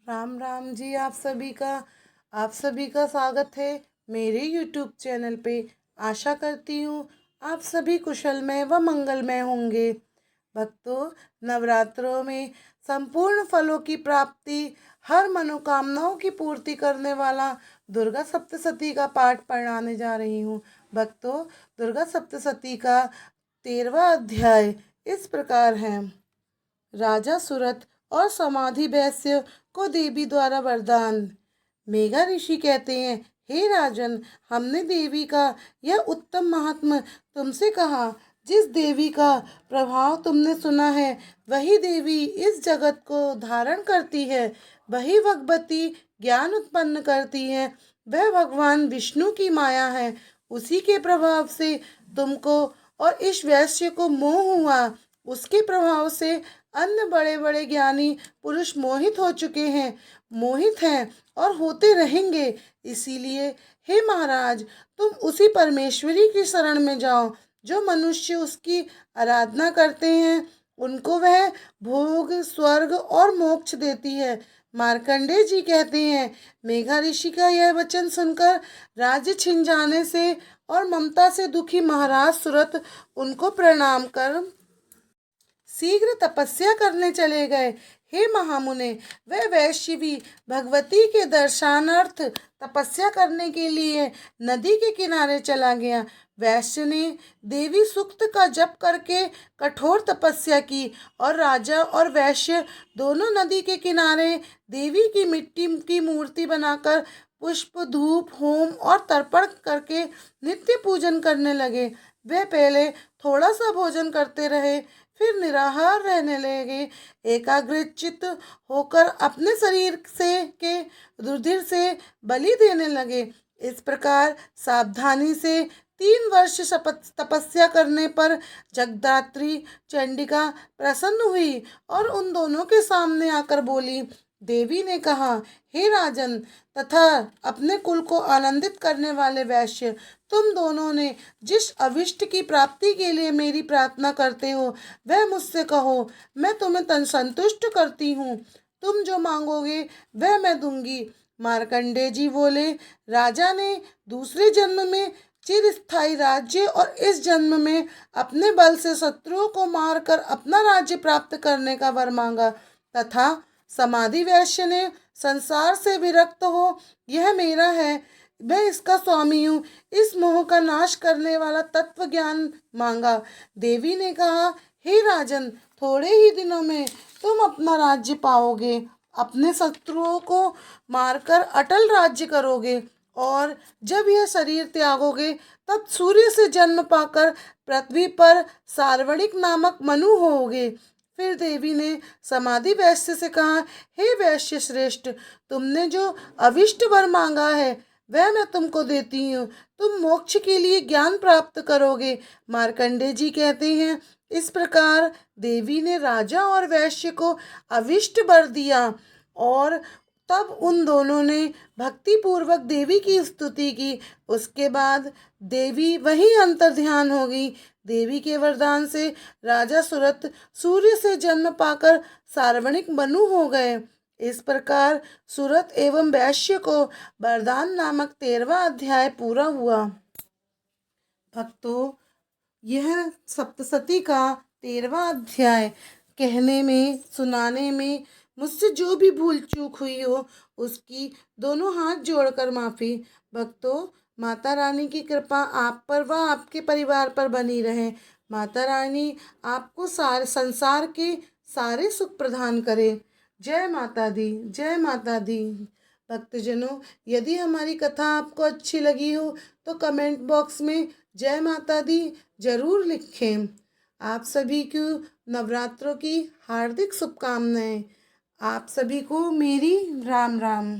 राम राम जी। आप सभी का स्वागत है मेरे यूट्यूब चैनल पे। आशा करती हूँ आप सभी कुशलमय व मंगलमय होंगे। भक्तों, नवरात्रों में संपूर्ण फलों की प्राप्ति, हर मनोकामनाओं की पूर्ति करने वाला दुर्गा सप्तशती का पाठ पढ़ाने जा रही हूँ। भक्तों, दुर्गा सप्तशती का 13वां अध्याय इस प्रकार है। राजा सुरत और समाधि वैश्य को देवी द्वारा वरदान। मेघा ऋषि कहते हैं, हे राजन, हमने देवी का यह उत्तम महात्म तुमसे कहा। जिस देवी का प्रभाव तुमने सुना है, वही देवी इस जगत को धारण करती है, वही भगवती ज्ञान उत्पन्न करती है, वह भगवान विष्णु की माया है। उसी के प्रभाव से तुमको और इस वैश्य को मोह हुआ। उसके प्रभाव से अन्य बड़े बड़े ज्ञानी पुरुष मोहित हैं और होते रहेंगे। इसीलिए हे महाराज, तुम उसी परमेश्वरी की शरण में जाओ। जो मनुष्य उसकी आराधना करते हैं, उनको वह भोग, स्वर्ग और मोक्ष देती है। मार्कंडेय जी कहते हैं, मेघा ऋषि का यह वचन सुनकर राज्य छिन जाने से और ममता से दुखी महाराज सुरत उनको प्रणाम कर शीघ्र तपस्या करने चले गए। हे महामुने, वह वैश्य भी भगवती के दर्शनार्थ तपस्या करने के लिए नदी के किनारे चला गया। वैश्य ने देवी सूक्त का जप करके कठोर तपस्या की और राजा और वैश्य दोनों नदी के किनारे देवी की मिट्टी की मूर्ति बनाकर पुष्प, धूप, होम और तर्पण करके नित्य पूजन करने लगे। वे पहले थोड़ा सा भोजन करते रहे, फिर निराहार रहने लगे। एकाग्रचित्त होकर अपने शरीर के रुधिर से बलि देने लगे। इस प्रकार सावधानी से 3 वर्ष तपस्या करने पर जगदात्री चंडिका प्रसन्न हुई और उन दोनों के सामने आकर बोली। देवी ने कहा, हे राजन तथा अपने कुल को आनंदित करने वाले वैश्य, तुम दोनों ने जिस अभिष्ट की प्राप्ति के लिए मेरी प्रार्थना करते हो, वह मुझसे कहो, मैं तुम्हें संतुष्ट करती हूँ। तुम जो मांगोगे वह मैं दूंगी। मार्कंडेय जी बोले, राजा ने दूसरे जन्म में चिरस्थायी राज्य और इस जन्म में अपने बल से शत्रुओं को मारकर अपना राज्य प्राप्त करने का वर मांगा। तथा समाधि वैश्य ने संसार से विरक्त हो, यह मेरा है, मैं इसका स्वामी हूँ, इस मोह का नाश करने वाला तत्व ज्ञान मांगा। देवी ने कहा, हे राजन, थोड़े ही दिनों में तुम अपना राज्य पाओगे, अपने शत्रुओं को मारकर अटल राज्य करोगे और जब यह शरीर त्यागोगे, तब सूर्य से जन्म पाकर पृथ्वी पर सार्वणिक नामक मनु होगे। फिर देवी ने समाधि वैश्य से कहा, हे वैश्य श्रेष्ठ, तुमने जो अविष्ट वर मांगा है वह मैं तुमको देती हूँ। तुम मोक्ष के लिए ज्ञान प्राप्त करोगे। मार्कंडेय जी कहते हैं, इस प्रकार देवी ने राजा और वैश्य को अविष्ट वर दिया और तब उन दोनों ने भक्ति पूर्वक देवी की स्तुति की। उसके बाद देवी वहीं अंतर्ध्यान हो गई। देवी के वरदान से राजा सुरत सूर्य से जन्म पाकर सार्वणिक मनु हो गए। इस प्रकार सुरत एवं वैश्य को वरदान नामक 13वां अध्याय पूरा हुआ। भक्तों, यह सप्तशती का 13वां अध्याय कहने में, सुनाने में मुझसे जो भी भूल चूक हुई हो, उसकी दोनों हाथ जोड़कर माफ़ी। भक्तों, माता रानी की कृपा आप पर व आपके परिवार पर बनी रहे। माता रानी आपको संसार के सारे सुख प्रदान करे। जय माता दी, जय माता दी। भक्तजनों, यदि हमारी कथा आपको अच्छी लगी हो तो कमेंट बॉक्स में जय माता दी जरूर लिखें। आप सभी को नवरात्रों की हार्दिक शुभकामनाएं। आप सभी को मेरी राम राम।